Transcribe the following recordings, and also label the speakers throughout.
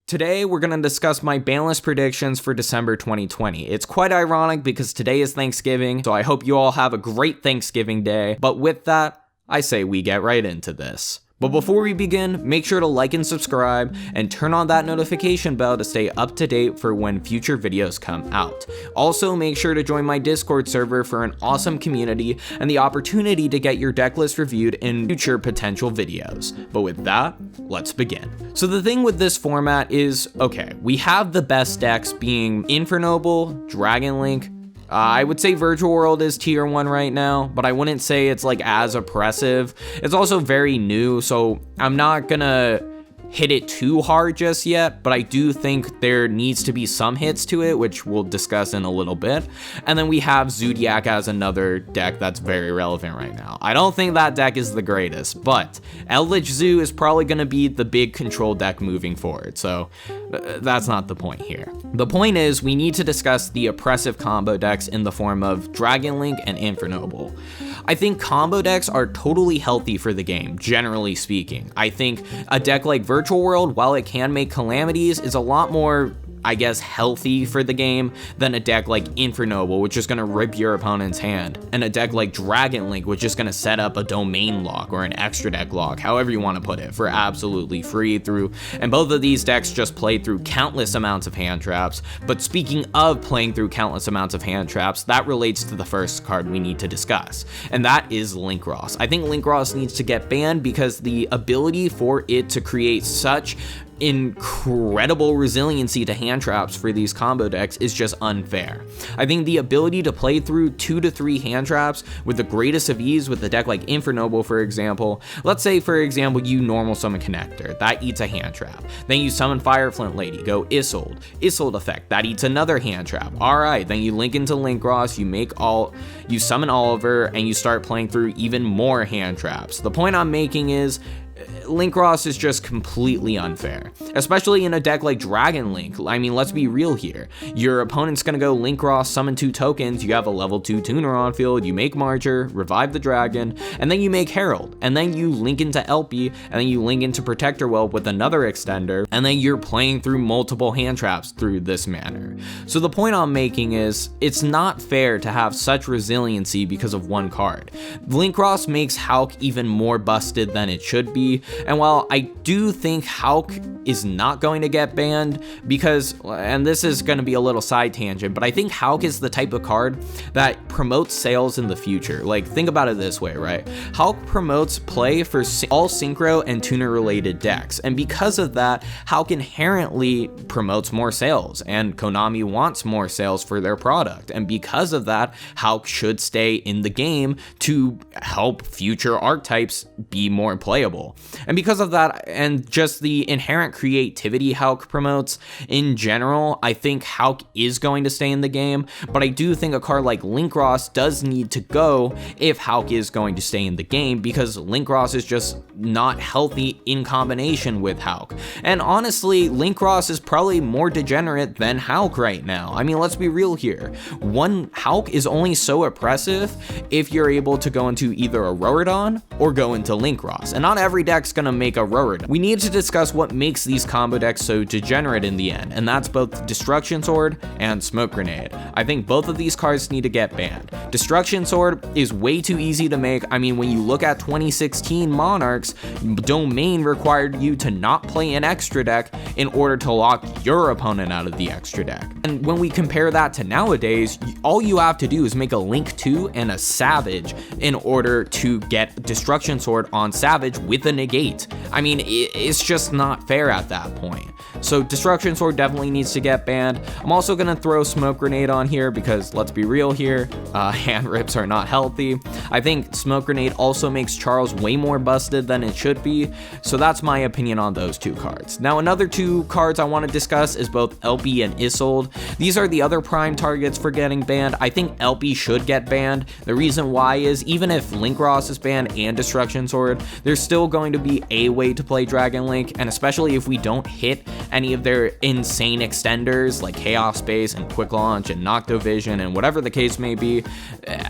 Speaker 1: Today, we're going to discuss my banlist predictions for December 2020. It's quite ironic because today is Thanksgiving, so I hope you all have a great Thanksgiving day. But with that, I say we get right into this. But before we begin, make sure to like and subscribe and turn on that notification bell to stay up to date for when future videos come out. Also, make sure to join my Discord server for an awesome community and the opportunity to get your deck list reviewed in future potential videos. But with that, let's begin. So the thing with this format is, okay, we have the best decks being Infernoble, Dragon Link, I would say Virtual World is tier 1 right now, but I wouldn't say it's like as oppressive. It's also very new, so I'm not gonna hit it too hard just yet, but I do think there needs to be some hits to it, which we'll discuss in a little bit. And then we have Zodiac as another deck that's very relevant right now. I don't think that deck is the greatest, but Eldritch Zoo is probably going to be the big control deck moving forward, so that's not the point here. The point is, we need to discuss the oppressive combo decks in the form of Dragon Link and Infernoble. I think combo decks are totally healthy for the game, generally speaking. I think a deck like Virtual World, while it can make calamities, is a lot more, I guess, healthy for the game than a deck like Infernoble, which is going to rip your opponent's hand, and a deck like Dragon Link, which is going to set up a domain lock or an extra deck lock, however you want to put it, for absolutely free through. And both of these decks just play through countless amounts of hand traps. But speaking of playing through countless amounts of hand traps, that relates to the first card we need to discuss, and that is Linkross. I think Linkross needs to get banned because the ability for it to create such incredible resiliency to hand traps for these combo decks is just unfair. I think the ability to play through 2 to 3 hand traps with the greatest of ease with a deck like Infernoble, for example. Let's say, for example, you normal summon Connector, that eats a hand trap. Then you summon Fireflint Lady, go Isolde effect, that eats another hand trap. Alright, then you link into Linkross, you summon Oliver, and you start playing through even more hand traps. The point I'm making is, Linkross is just completely unfair, especially in a deck like Dragon Link. I mean, let's be real here. Your opponent's gonna go Linkross, summon 2 tokens, you have a level 2 tuner on field, you make Marcher, revive the dragon, and then you make Herald, and then you link into LP, and then you link into Protector Whelp with another extender, and then you're playing through multiple hand traps through this manner. So the point I'm making is, it's not fair to have such resiliency because of one card. Linkross makes Hulk even more busted than it should be. And while I do think Hulk is not going to get banned because, and this is going to be a little side tangent, but I think Hulk is the type of card that promotes sales in the future. Like, think about it this way, right? Hulk promotes play for all synchro and tuner related decks, and because of that, Hulk inherently promotes more sales, and Konami wants more sales for their product, and because of that, Hulk should stay in the game to help future archetypes be more playable. And because of that, and just the inherent creativity Hulk promotes in general, I think Hulk is going to stay in the game, but I do think a card like Linkross does need to go if Hulk is going to stay in the game, because Linkross is just not healthy in combination with Hulk. And honestly, Linkross is probably more degenerate than Hulk right now. I mean, let's be real here. One Hulk is only so oppressive if you're able to go into either a Rorodon or go into Linkross, and not every deck's gonna make a Rorodon. We need to discuss what makes these combo decks so degenerate in the end, and that's both Destruction Sword and Smoke Grenade. I think both of these cards need to get banned. Destruction Sword is way too easy to make. I mean, when you look at 2016 Monarchs, Domain required you to not play an extra deck in order to lock your opponent out of the extra deck. And when we compare that to nowadays, all you have to do is make a Link 2 and a Savage in order to get Destruction Sword on Savage with a negate. I mean, it's just not fair at that point. So Destruction Sword definitely needs to get banned. I'm also gonna throw Smoke Grenade on here because, let's be real here, hand rips are not healthy. I think Smoke Grenade also makes Charles way more busted than it should be, so that's my opinion on those 2 cards. Now, another 2 cards I want to discuss is both LP and Isolde. These are the other prime targets for getting banned. I think LP should get banned. The reason why is, even if Linkross is banned and Destruction Sword, there's still going to be a way to play Dragon Link, and especially if we don't hit any of their insane extenders like Chaos Space and Quick Launch and Noctovision and whatever the case may be,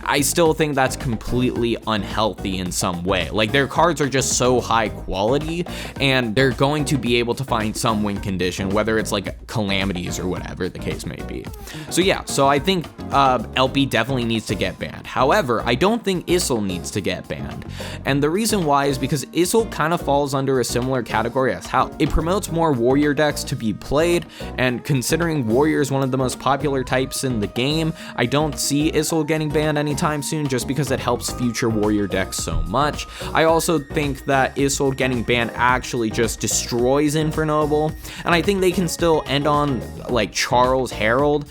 Speaker 1: I still think that's completely unhealthy in some way. Like, their cards are just so high quality, and they're going to be able to find some win condition, whether it's like calamities or whatever the case may be. So yeah, so I think LP definitely needs to get banned. However, I don't think Issel needs to get banned. And the reason why is because Issel kind of falls under a similar category as Hal. It promotes more warrior decks to be played, and considering warrior is one of the most popular types in the game, I don't see Issel getting banned anytime soon just because it helps future warrior decks so much. I also think that Issel getting banned actually just destroys Infernoble, and I think they can still end on like Charles Herald.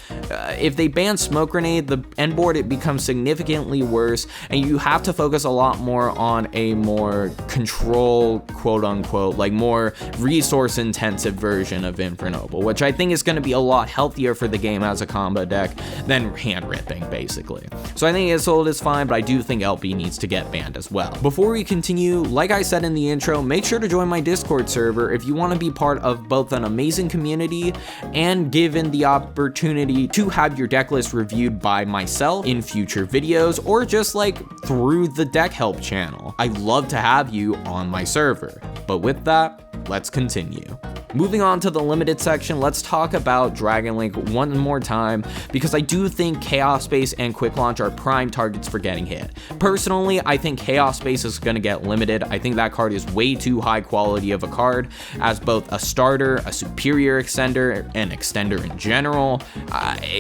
Speaker 1: If they ban Smoke Grenade, the end board it becomes significantly worse, and you have to focus a lot more on a more control, quote unquote, like more resource intensive version of Infernoble, which I think is going to be a lot healthier for the game as a combo deck than hand ripping, basically. So I think Isolde is fine, but I do think LP needs to get banned as well. Before we continue, like I said in the intro, make sure to join my Discord server if you want to be part of both an amazing community and given the opportunity to have your deck list reviewed by myself in future videos, or just like through the deck help channel. I'd love to have you on my server. But with that, let's continue. Moving on to the limited section, let's talk about Dragon Link one more time, because I do think Chaos Space and Quick Launch are prime targets for getting hit. Personally, I think Chaos Space is going to get limited. I think that card is way too high quality of a card as both a starter, a superior extender, and extender in general.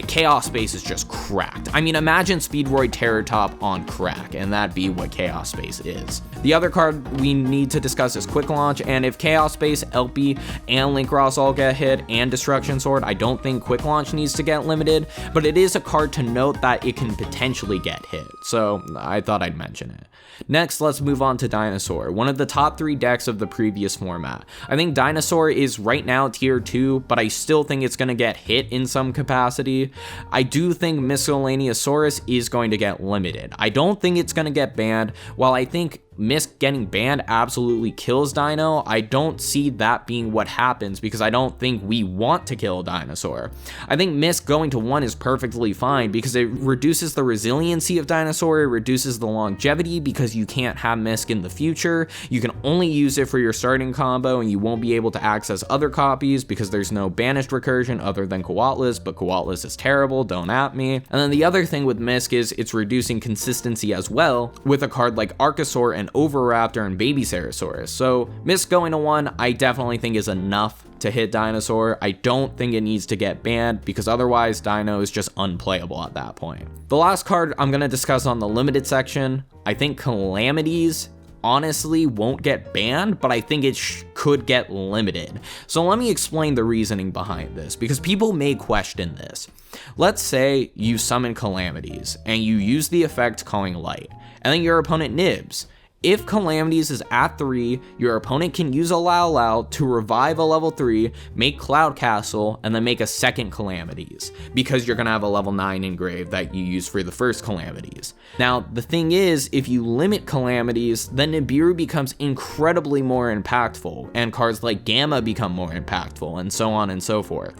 Speaker 1: Chaos Space is just cracked. I mean, imagine Speedroid Terror Top on crack, and that'd be what Chaos Space is. The other card we need to discuss is Quick Launch, and if Chaos Space, LP, and Link Ross all get hit, and Destruction Sword, I don't think Quick Launch needs to get limited, but it is a card to note that it can potentially get hit, so I thought I'd mention it. Next, let's move on to Dinosaur, one of the top 3 decks of the previous format. I think Dinosaur is right now tier 2, but I still think it's going to get hit in some capacity. I do think Miscellaneousaurus is going to get limited. I don't think it's going to get banned. While I think Misk getting banned absolutely kills Dino, I don't see that being what happens because I don't think we want to kill Dinosaur. I think Misk going to 1 is perfectly fine because it reduces the resiliency of Dinosaur, it reduces the longevity because you can't have Misk in the future. You can only use it for your starting combo and you won't be able to access other copies because there's no banished recursion other than Coatlas, but Coatlas is terrible, don't at me. And then the other thing with Misk is it's reducing consistency as well with a card like Archosaur and Oviraptor and Baby Ceratosaurus. So Misk going to 1, I definitely think is enough to hit Dinosaur. I don't think it needs to get banned because otherwise Dino is just unplayable at that point. The last card I'm going to discuss on the limited section, I think Calamities honestly won't get banned, but I think it could get limited. So let me explain the reasoning behind this because people may question this. Let's say you summon Calamities and you use the effect Calling Light, and then your opponent nibs. If Calamities is at 3, your opponent can use a Lao to revive a level 3, make Cloud Castle, and then make a second Calamities, because you're going to have a level 9 engrave that you use for the first Calamities. Now, the thing is, if you limit Calamities, then Nibiru becomes incredibly more impactful, and cards like Gamma become more impactful, and so on and so forth.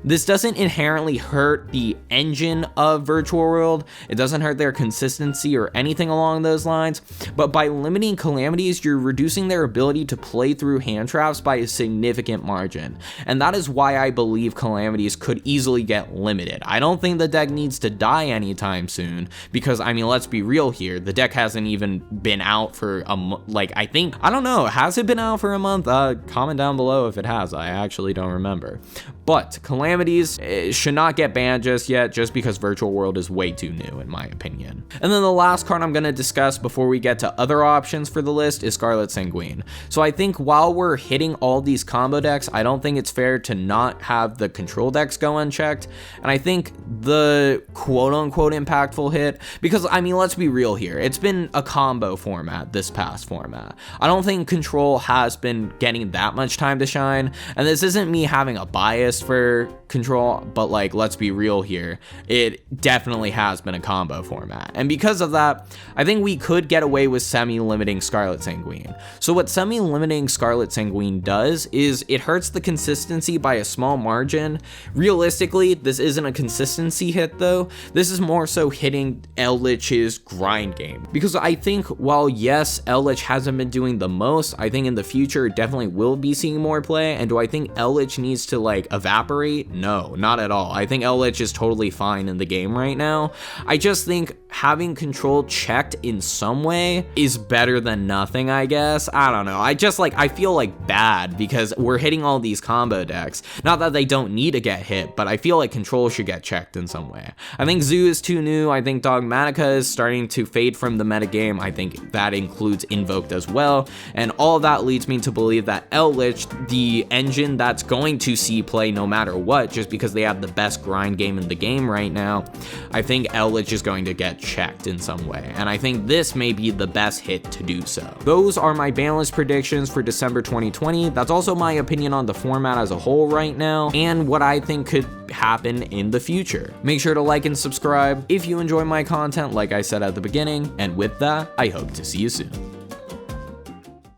Speaker 1: This doesn't inherently hurt the engine of Virtual World, it doesn't hurt their consistency or anything along those lines, but by limiting Calamities, you're reducing their ability to play through hand traps by a significant margin, and that is why I believe Calamities could easily get limited. I don't think the deck needs to die anytime soon, because I mean, let's be real here, the deck hasn't even been out for a month, I don't know, has it been out for a month? Comment down below if it has, I actually don't remember. But Calamities should not get banned just yet, just because Virtual World is way too new in my opinion. And then the last card I'm going to discuss before we get to other options for the list is Scarlet Sanguine. So I think while we're hitting all these combo decks, I don't think it's fair to not have the control decks go unchecked. And I think the quote unquote impactful hit, because I mean, let's be real here, it's been a combo format this past format. I don't think control has been getting that much time to shine, and this isn't me having a bias for control, but like, let's be real here, it definitely has been a combo format, and because of that, I think we could get away with semi semi-limiting Scarlet Sanguine. So what semi-limiting Scarlet Sanguine does is it hurts the consistency by a small margin. Realistically, this isn't a consistency hit though. This is more so hitting Eldritch's grind game. Because I think while yes, Eldritch hasn't been doing the most, I think in the future definitely will be seeing more play. And do I think Eldritch needs to like evaporate? No, not at all. I think Eldritch is totally fine in the game right now. I just think having control checked in some way is better than nothing, I guess. I don't know. I feel like bad because we're hitting all these combo decks. Not that they don't need to get hit, but I feel like control should get checked in some way. I think Zoo is too new. I think Dogmatica is starting to fade from the metagame. I think that includes Invoked as well. And all of that leads me to believe that Eldritch, the engine that's going to see play no matter what, just because they have the best grind game in the game right now, I think Eldritch is going to get checked in some way. And I think this may be the best hit to do so. Those are my Banlist predictions for December 2020. That's also my opinion on the format as a whole right now and what I think could happen in the future. Make sure to like and subscribe if you enjoy my content, like I said at the beginning. And with that, I hope to see you soon.